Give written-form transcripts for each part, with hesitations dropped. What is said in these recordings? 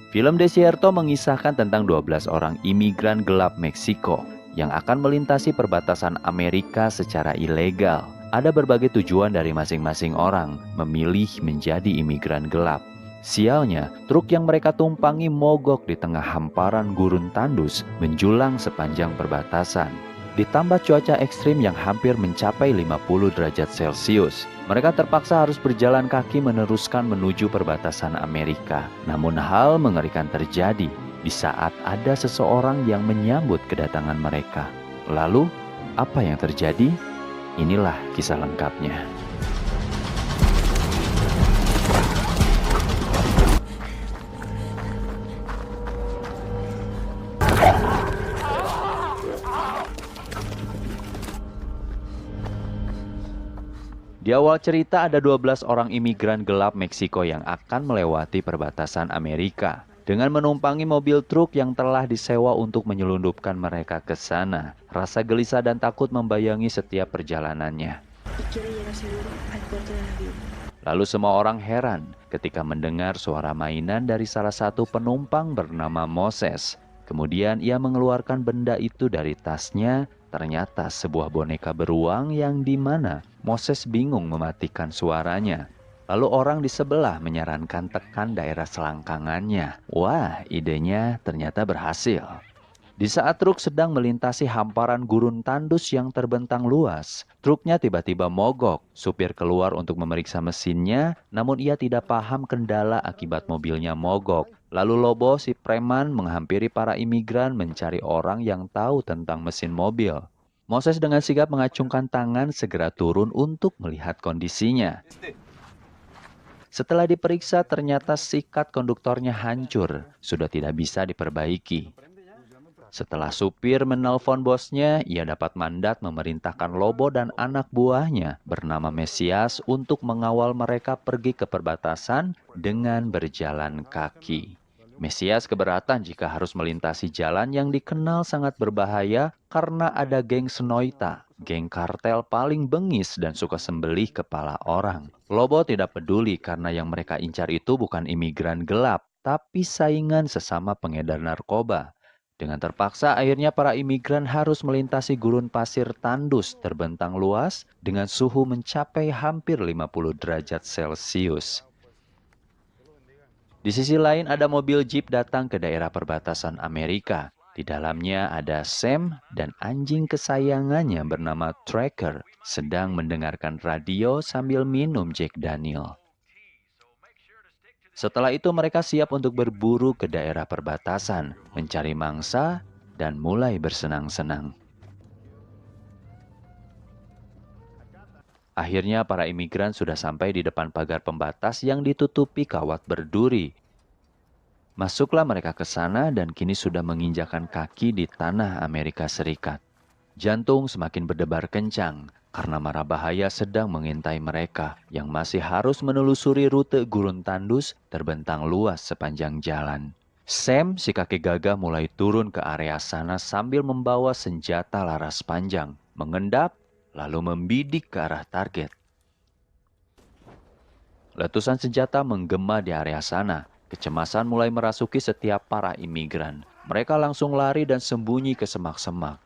Film Desierto mengisahkan tentang 12 orang imigran gelap Meksiko yang akan melintasi perbatasan Amerika secara ilegal. Ada berbagai tujuan dari masing-masing orang memilih menjadi imigran gelap. Sialnya, truk yang mereka tumpangi mogok di tengah hamparan gurun tandus menjulang sepanjang perbatasan. Ditambah cuaca ekstrim yang hampir mencapai 50 derajat Celcius, mereka terpaksa harus berjalan kaki meneruskan menuju perbatasan Amerika. Namun hal mengerikan terjadi di saat ada seseorang yang menyambut kedatangan mereka. Lalu, apa yang terjadi? Inilah kisah lengkapnya. Di awal cerita ada 12 orang imigran gelap Meksiko yang akan melewati perbatasan Amerika dengan menumpangi mobil truk yang telah disewa untuk menyelundupkan mereka ke sana. Rasa gelisah dan takut membayangi setiap perjalanannya. Lalu semua orang heran ketika mendengar suara mainan dari salah satu penumpang bernama Moses. Kemudian ia mengeluarkan benda itu dari tasnya, ternyata sebuah boneka beruang yang dimana Moses bingung mematikan suaranya. Lalu orang di sebelah menyarankan tekan daerah selangkangannya. Wah, idenya ternyata berhasil. Di saat truk sedang melintasi hamparan gurun tandus yang terbentang luas, truknya tiba-tiba mogok. Supir keluar untuk memeriksa mesinnya, namun ia tidak paham kendala akibat mobilnya mogok. Lalu Lobo si preman menghampiri para imigran mencari orang yang tahu tentang mesin mobil. Moses dengan sigap mengacungkan tangan segera turun untuk melihat kondisinya. Setelah diperiksa ternyata sikat konduktornya hancur, sudah tidak bisa diperbaiki. Setelah supir menelpon bosnya, ia dapat mandat memerintahkan Lobo dan anak buahnya bernama Mesias untuk mengawal mereka pergi ke perbatasan dengan berjalan kaki. Mesias keberatan jika harus melintasi jalan yang dikenal sangat berbahaya karena ada geng Senoita, geng kartel paling bengis dan suka sembelih kepala orang. Lobo tidak peduli karena yang mereka incar itu bukan imigran gelap, tapi saingan sesama pengedar narkoba. Dengan terpaksa, akhirnya para imigran harus melintasi gurun pasir tandus terbentang luas dengan suhu mencapai hampir 50 derajat Celcius. Di sisi lain ada mobil jeep datang ke daerah perbatasan Amerika. Di dalamnya ada Sam dan anjing kesayangannya bernama Tracker sedang mendengarkan radio sambil minum Jack Daniel. Setelah itu mereka siap untuk berburu ke daerah perbatasan, mencari mangsa, dan mulai bersenang-senang. Akhirnya para imigran sudah sampai di depan pagar pembatas yang ditutupi kawat berduri. Masuklah mereka ke sana dan kini sudah menginjakan kaki di tanah Amerika Serikat. Jantung semakin berdebar kencang karena mara bahaya sedang mengintai mereka yang masih harus menelusuri rute gurun tandus terbentang luas sepanjang jalan. Sam, si kakek gagah mulai turun ke area sana sambil membawa senjata laras panjang, mengendap, lalu membidik ke arah target. Letusan senjata menggema di area sana. Kecemasan mulai merasuki setiap para imigran. Mereka langsung lari dan sembunyi ke semak-semak.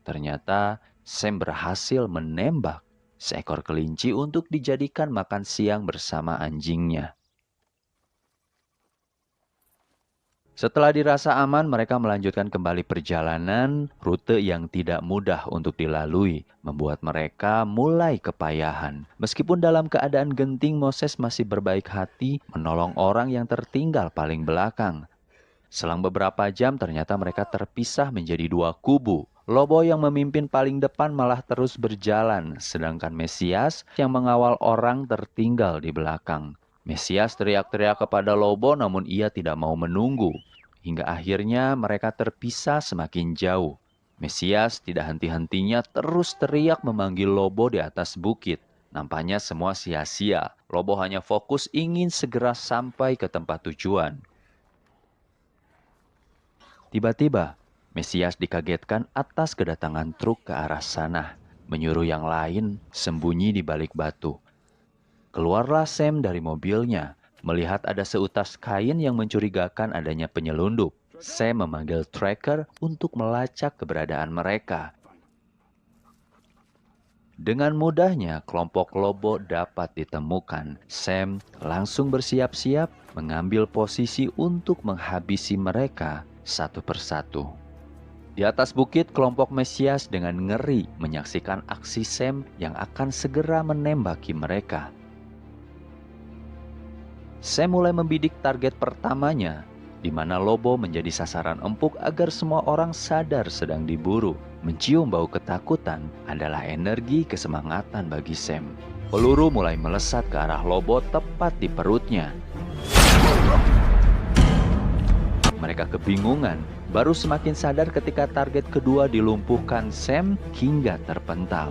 Ternyata Sam berhasil menembak seekor kelinci untuk dijadikan makan siang bersama anjingnya. Setelah dirasa aman, mereka melanjutkan kembali perjalanan. Rute yang tidak mudah untuk dilalui membuat mereka mulai kepayahan. Meskipun dalam keadaan genting, Moses masih berbaik hati menolong orang yang tertinggal paling belakang. Selang beberapa jam ternyata mereka terpisah menjadi dua kubu. Lobo yang memimpin paling depan malah terus berjalan, sedangkan Mesias yang mengawal orang tertinggal di belakang. Mesias teriak-teriak kepada Lobo namun ia tidak mau menunggu. Hingga akhirnya mereka terpisah semakin jauh. Mesias tidak henti-hentinya terus teriak memanggil Lobo di atas bukit. Nampaknya semua sia-sia. Lobo hanya fokus ingin segera sampai ke tempat tujuan. Tiba-tiba, Mesias dikagetkan atas kedatangan truk ke arah sana, menyuruh yang lain sembunyi di balik batu. Keluarlah Sam dari mobilnya, Melihat ada seutas kain yang mencurigakan adanya penyelundup, Sam memanggil tracker untuk melacak keberadaan mereka. Dengan mudahnya, kelompok Lobo dapat ditemukan. Sam langsung bersiap-siap mengambil posisi untuk menghabisi mereka satu persatu. Di atas bukit, kelompok Mesias dengan ngeri menyaksikan aksi Sam yang akan segera menembaki mereka. Sam mulai membidik target pertamanya, di mana Lobo menjadi sasaran empuk agar semua orang sadar sedang diburu. Mencium bau ketakutan adalah energi kesemangatan bagi Sam. Peluru mulai melesat ke arah Lobo tepat di perutnya. Mereka kebingungan, baru semakin sadar ketika target kedua dilumpuhkan Sam hingga terpental.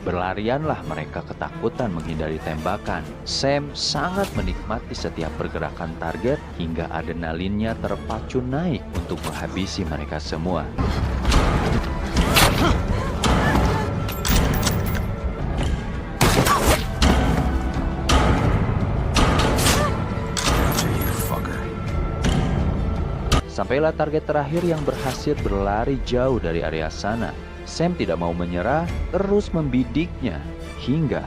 Berlarianlah mereka ketakutan menghindari tembakan. Sam sangat menikmati setiap pergerakan target hingga adrenalinnya terpacu naik untuk menghabisi mereka semua. Sampailah target terakhir yang berhasil berlari jauh dari area sana. Sam tidak mau menyerah, terus membidiknya hingga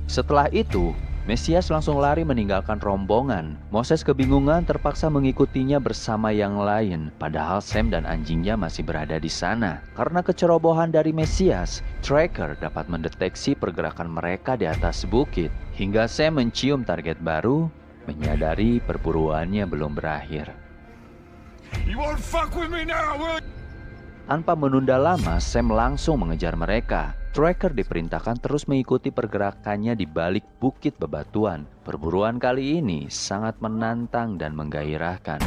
setelah itu, Mesias langsung lari meninggalkan rombongan. Moses kebingungan terpaksa mengikutinya bersama yang lain, padahal Sam dan anjingnya masih berada di sana. Karena kecerobohan dari Mesias, tracker dapat mendeteksi pergerakan mereka di atas bukit. Hingga Sam mencium target baru, menyadari perburuannya belum berakhir. Tanpa menunda lama, Sam langsung mengejar mereka. Tracker diperintahkan terus mengikuti pergerakannya di balik bukit bebatuan. Perburuan kali ini sangat menantang dan menggairahkan.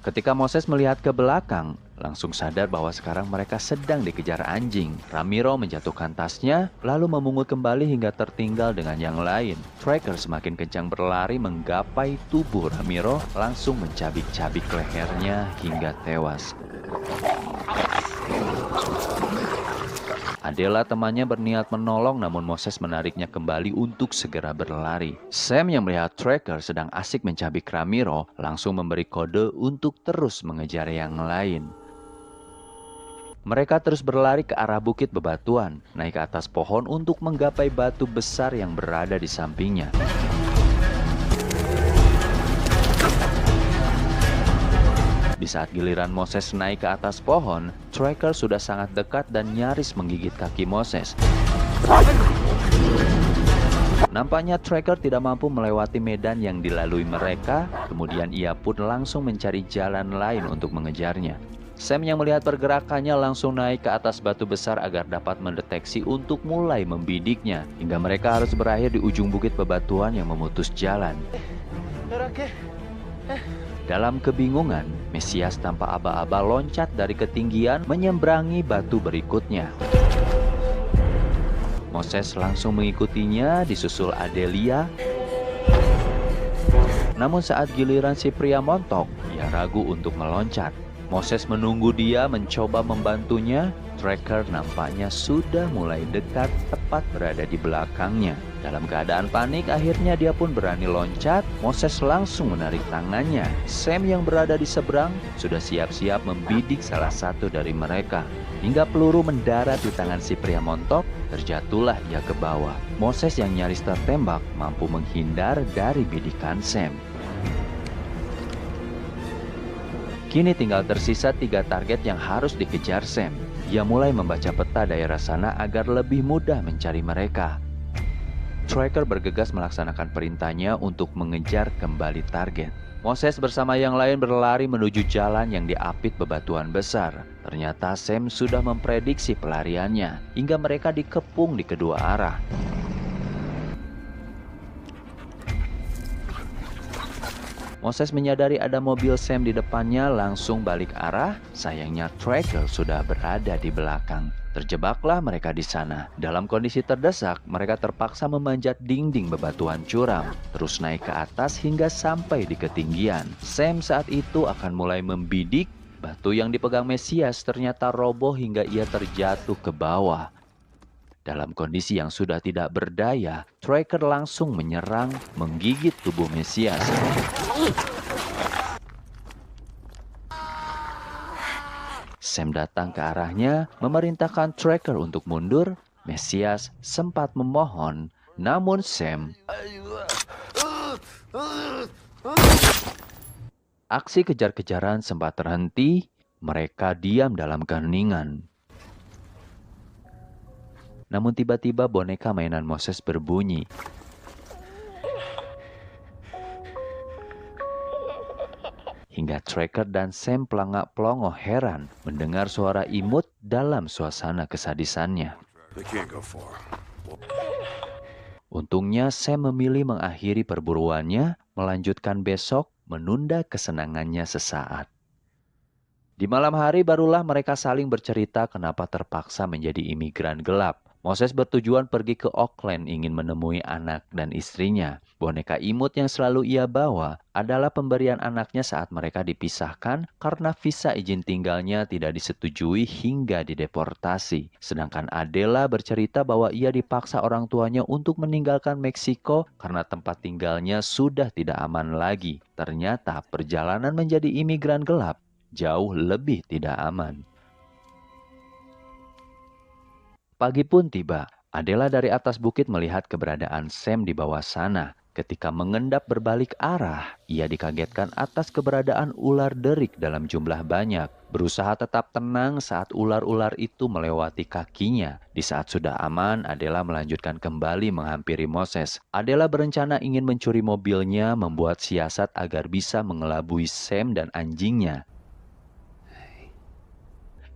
Ketika Moses melihat ke belakang, langsung sadar bahwa sekarang mereka sedang dikejar anjing. Ramiro menjatuhkan tasnya, lalu memungut kembali hingga tertinggal dengan yang lain. Tracker semakin kencang berlari menggapai tubuh Ramiro, langsung mencabik-cabik lehernya hingga tewas. Adela temannya berniat menolong, namun Moses menariknya kembali untuk segera berlari. Sam yang melihat tracker sedang asik mencabik Ramiro langsung memberi kode untuk terus mengejar yang lain. Mereka terus berlari ke arah bukit bebatuan, naik ke atas pohon untuk menggapai batu besar yang berada di sampingnya. Di saat giliran Moses naik ke atas pohon, tracker sudah sangat dekat dan nyaris menggigit kaki Moses. Nampaknya tracker tidak mampu melewati medan yang dilalui mereka, kemudian ia pun langsung mencari jalan lain untuk mengejarnya. Sam yang melihat pergerakannya langsung naik ke atas batu besar agar dapat mendeteksi untuk mulai membidiknya, hingga mereka harus berakhir di ujung bukit bebatuan yang memutus jalan. Dalam kebingungan, Mesias tanpa aba-aba loncat dari ketinggian menyeberangi batu berikutnya. Moses langsung mengikutinya disusul Adelia. Namun saat giliran si pria montok, ia ragu untuk meloncat. Moses menunggu dia mencoba membantunya. Tracker nampaknya sudah mulai dekat, tepat berada di belakangnya. Dalam keadaan panik, akhirnya dia pun berani loncat. Moses langsung menarik tangannya. Sam yang berada di seberang sudah siap-siap membidik salah satu dari mereka. Hingga peluru mendarat di tangan si pria montok, terjatuhlah ia ke bawah. Moses yang nyaris tertembak mampu menghindar dari bidikan Sam. Kini tinggal tersisa 3 target yang harus dikejar Sam. Ia mulai membaca peta daerah sana agar lebih mudah mencari mereka. Tracker bergegas melaksanakan perintahnya untuk mengejar kembali target. Moses bersama yang lain berlari menuju jalan yang diapit bebatuan besar. Ternyata Sam sudah memprediksi pelariannya, hingga mereka dikepung di kedua arah. Moses menyadari ada mobil Sam di depannya, langsung balik arah. Sayangnya Tracker sudah berada di belakang. Terjebaklah mereka di sana. Dalam kondisi terdesak, mereka terpaksa memanjat dinding bebatuan curam, terus naik ke atas hingga sampai di ketinggian. Sam saat itu akan mulai membidik. Batu yang dipegang Mesias ternyata roboh hingga ia terjatuh ke bawah. Dalam kondisi yang sudah tidak berdaya, Tracker langsung menyerang, menggigit tubuh Mesias. Sam datang ke arahnya, memerintahkan Tracker untuk mundur. Mesias sempat memohon, namun Sam... Aksi kejar-kejaran sempat terhenti. Mereka diam dalam keheningan. Namun tiba-tiba boneka mainan Moses berbunyi. Hingga Tracker dan Sam pelangak-pelongo heran mendengar suara imut dalam suasana kesadisannya. Untungnya Sam memilih mengakhiri perburuannya, melanjutkan besok, menunda kesenangannya sesaat. Di malam hari barulah mereka saling bercerita kenapa terpaksa menjadi imigran gelap. Moses bertujuan pergi ke Auckland ingin menemui anak dan istrinya. Boneka imut yang selalu ia bawa adalah pemberian anaknya saat mereka dipisahkan karena visa izin tinggalnya tidak disetujui hingga dideportasi. Sedangkan Adela bercerita bahwa ia dipaksa orang tuanya untuk meninggalkan Meksiko karena tempat tinggalnya sudah tidak aman lagi. Ternyata perjalanan menjadi imigran gelap jauh lebih tidak aman. Pagi pun tiba. Adela dari atas bukit melihat keberadaan Sam di bawah sana. Ketika mengendap berbalik arah, ia dikagetkan atas keberadaan ular derik dalam jumlah banyak. Berusaha tetap tenang saat ular-ular itu melewati kakinya. Di saat sudah aman, Adela melanjutkan kembali menghampiri Moses. Adela berencana ingin mencuri mobilnya, membuat siasat agar bisa mengelabui Sam dan anjingnya.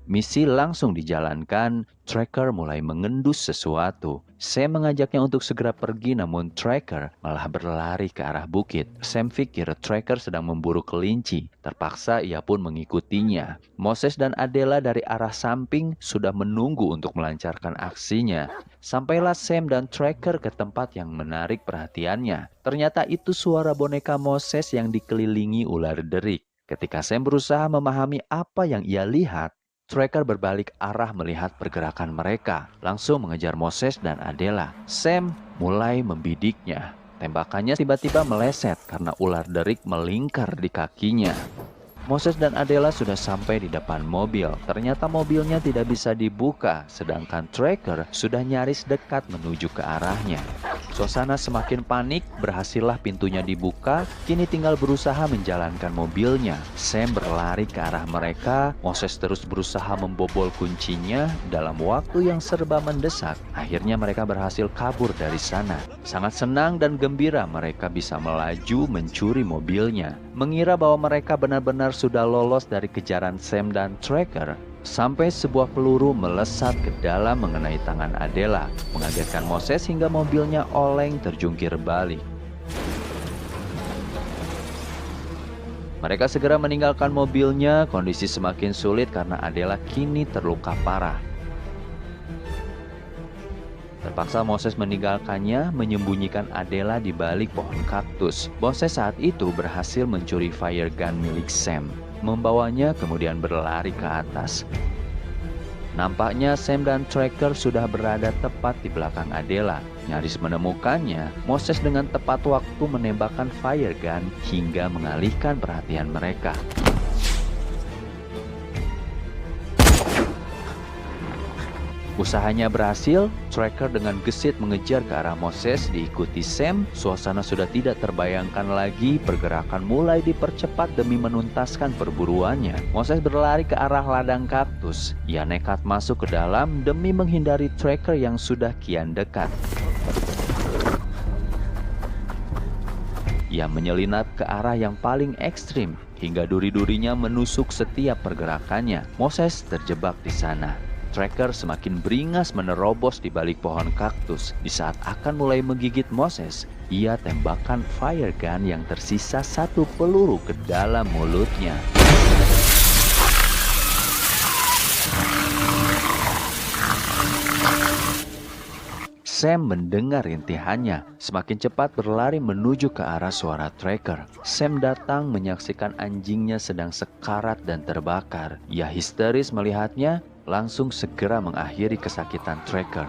Misi langsung dijalankan. Tracker mulai mengendus sesuatu. Sam mengajaknya untuk segera pergi, namun Tracker malah berlari ke arah bukit. Sam pikir Tracker sedang memburu kelinci. Terpaksa ia pun mengikutinya. Moses dan Adela dari arah samping sudah menunggu untuk melancarkan aksinya. Sampailah Sam dan Tracker ke tempat yang menarik perhatiannya. Ternyata itu suara boneka Moses yang dikelilingi ular derik. Ketika Sam berusaha memahami apa yang ia lihat, Tracker berbalik arah melihat pergerakan mereka, langsung mengejar Moses dan Adela. Sam mulai membidiknya. Tembakannya tiba-tiba meleset karena ular derik melingkar di kakinya. Moses dan Adela sudah sampai di depan mobil. Ternyata mobilnya tidak bisa dibuka, sedangkan Tracker sudah nyaris dekat menuju ke arahnya. Suasana semakin panik, berhasillah pintunya dibuka. Kini tinggal berusaha menjalankan mobilnya. Sam berlari ke arah mereka. Moses terus berusaha membobol kuncinya. Dalam waktu yang serba mendesak, akhirnya mereka berhasil kabur dari sana. Sangat senang dan gembira mereka bisa melaju mencuri mobilnya. Mengira bahwa mereka benar-benar sudah lolos dari kejaran Sam dan Tracker, sampai sebuah peluru melesat ke dalam mengenai tangan Adela, mengagetkan Moses hingga mobilnya oleng terjungkir balik. Mereka segera meninggalkan mobilnya. Kondisi semakin sulit karena Adela kini terluka parah. Terpaksa Moses meninggalkannya, menyembunyikan Adela di balik pohon kaktus. Moses saat itu berhasil mencuri fire gun milik Sam, membawanya kemudian berlari ke atas. Nampaknya Sam dan Tracker sudah berada tepat di belakang Adela. Nyaris menemukannya, Moses dengan tepat waktu menembakkan fire gun hingga mengalihkan perhatian mereka. Usahanya berhasil. Tracker dengan gesit mengejar ke arah Moses, diikuti Sam. Suasana sudah tidak terbayangkan lagi. Pergerakan mulai dipercepat demi menuntaskan perburuannya. Moses berlari ke arah ladang kaktus. Ia nekat masuk ke dalam demi menghindari Tracker yang sudah kian dekat. Ia menyelinap ke arah yang paling ekstrim hingga duri-durinya menusuk setiap pergerakannya. Moses terjebak di sana. Tracker semakin beringas menerobos di balik pohon kaktus. Di saat akan mulai menggigit Moses, ia tembakkan fire gun yang tersisa satu peluru ke dalam mulutnya. Sam mendengar rintihannya, semakin cepat berlari menuju ke arah suara tracker. Sam datang menyaksikan anjingnya sedang sekarat dan terbakar. Ia histeris melihatnya, langsung segera mengakhiri kesakitan tracker.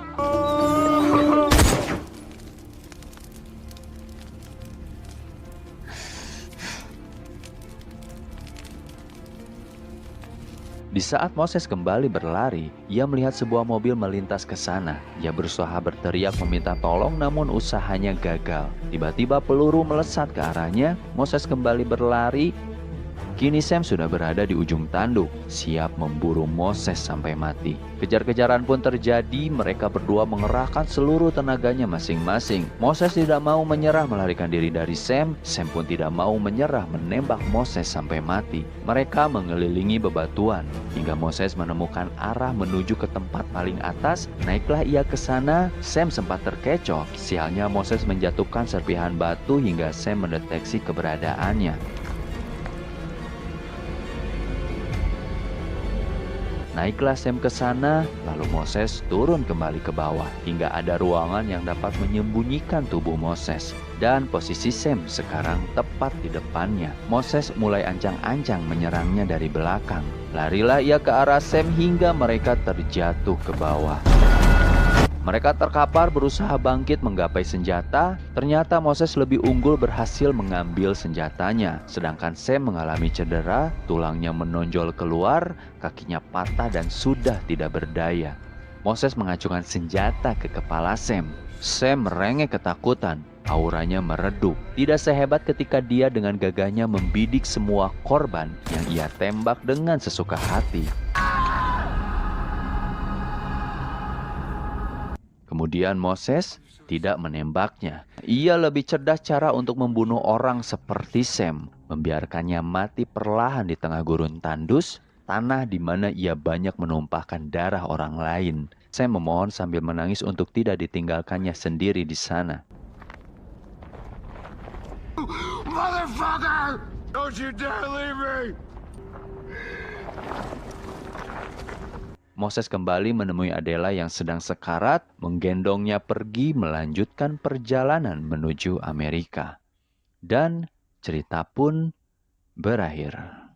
Di saat Moses kembali berlari, ia melihat sebuah mobil melintas ke sana. Ia berusaha berteriak meminta tolong, namun usahanya gagal. Tiba-tiba peluru melesat ke arahnya. Moses kembali berlari. Kini Sam sudah berada di ujung tanduk, siap memburu Moses sampai mati. Kejar-kejaran pun terjadi, mereka berdua mengerahkan seluruh tenaganya masing-masing. Moses tidak mau menyerah melarikan diri dari Sam, Sam pun tidak mau menyerah menembak Moses sampai mati. Mereka mengelilingi bebatuan, hingga Moses menemukan arah menuju ke tempat paling atas. Naiklah ia ke sana, Sam sempat terkecoh. Sialnya Moses menjatuhkan serpihan batu hingga Sam mendeteksi keberadaannya. Naiklah Sam ke sana, lalu Moses turun kembali ke bawah hingga ada ruangan yang dapat menyembunyikan tubuh Moses. Dan posisi Sam sekarang tepat di depannya. Moses mulai ancang-ancang menyerangnya dari belakang. Larilah ia ke arah Sam hingga mereka terjatuh ke bawah. Mereka terkapar berusaha bangkit menggapai senjata. Ternyata Moses lebih unggul, berhasil mengambil senjatanya. Sedangkan Sam mengalami cedera, tulangnya menonjol keluar, kakinya patah dan sudah tidak berdaya. Moses mengacungkan senjata ke kepala Sam. Sam merengek ketakutan, auranya meredup. Tidak sehebat ketika dia dengan gagahnya membidik semua korban yang ia tembak dengan sesuka hati. Kemudian Moses tidak menembaknya. Ia lebih cerdas cara untuk membunuh orang seperti Sam, membiarkannya mati perlahan di tengah gurun tandus, tanah di mana ia banyak menumpahkan darah orang lain. Sam memohon sambil menangis untuk tidak ditinggalkannya sendiri di sana. Motherfucker! Don't you dare leave me! Moses kembali menemui Adela yang sedang sekarat, menggendongnya pergi melanjutkan perjalanan menuju Amerika. Dan cerita pun berakhir.